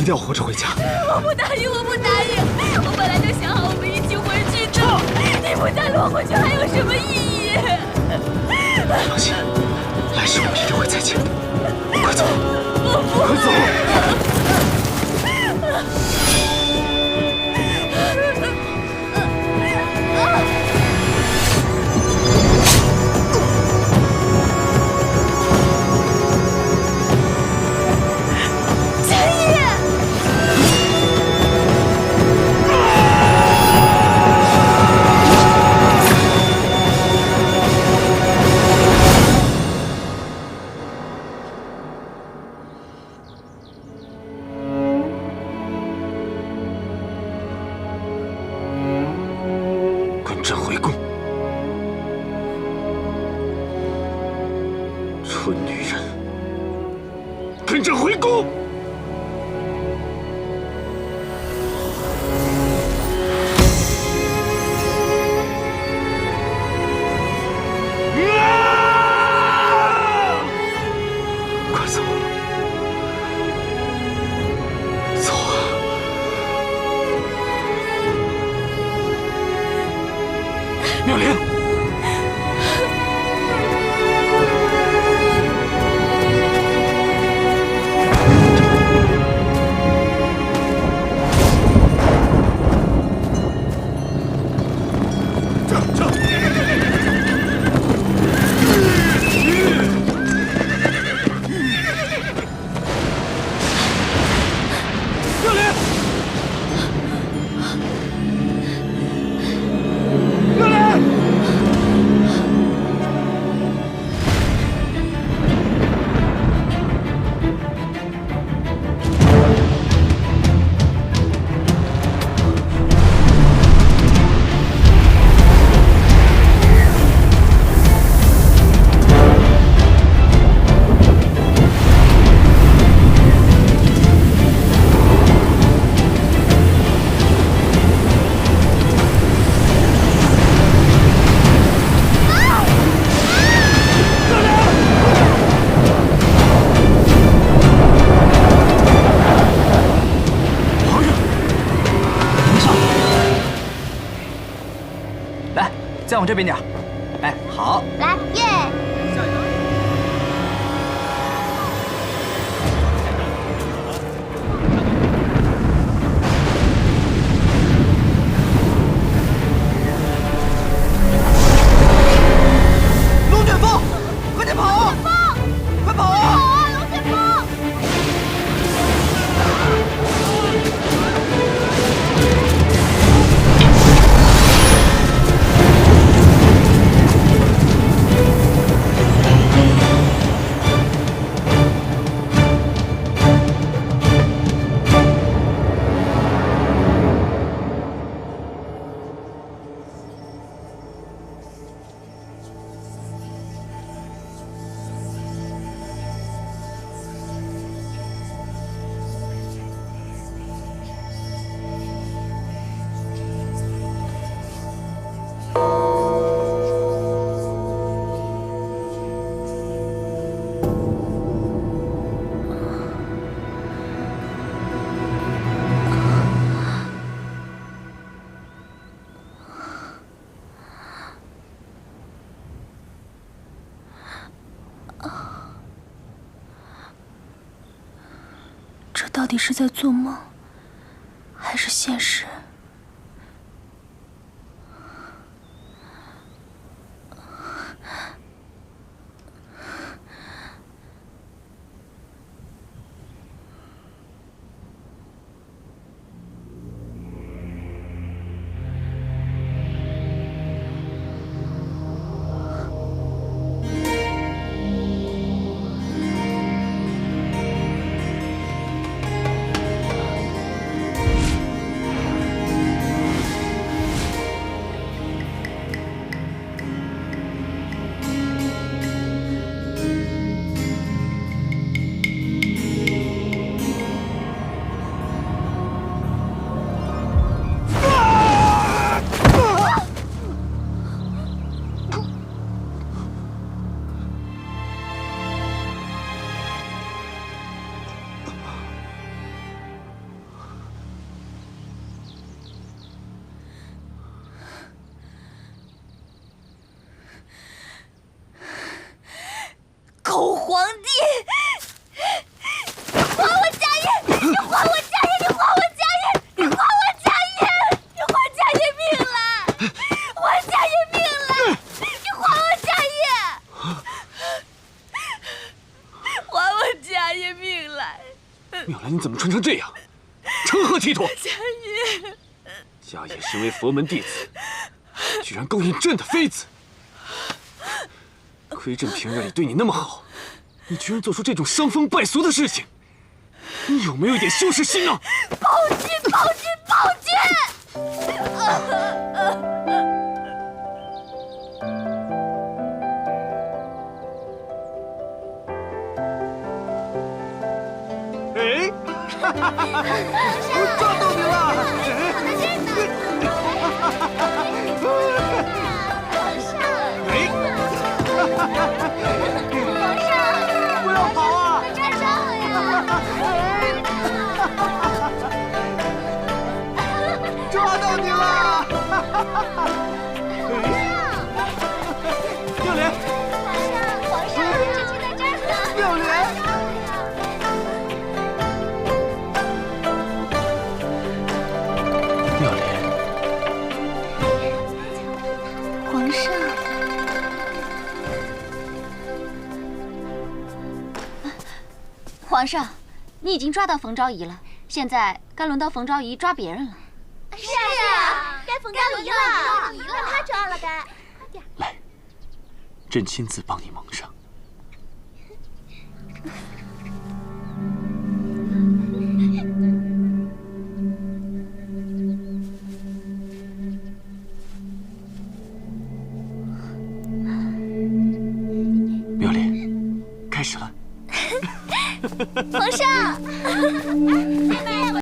定要活着回家。我不答应，我不答应！我本来就想好我们一起回去的。你不再落回去还有什么意义？放心，来世我们一定会再见的。快走，快走！ 妙莲，撤！妙莲。 再往这边点，哎，好，来，耶！下一个。龙卷风，快点跑！快跑啊！龙卷风！ 这到底是在做梦，还是现实？来你怎么穿成这样？成何体统？家业，家业身为佛门弟子，居然勾引朕的妃子。亏朕平日里对你那么好，你居然做出这种伤风败俗的事情，你有没有一点羞耻心啊？报警！报警！报警！哎，我抓到你了！不要跑啊！站上呀！抓到你了！妙莲，皇上，朕就在这儿呢。妙莲，妙莲，皇上，皇上，你已经抓到冯昭仪了，现在该轮到冯昭仪抓别人了。是啊，该冯昭仪了，让他抓了该。来，朕亲自帮你蒙上。妙莲，开始了。皇上。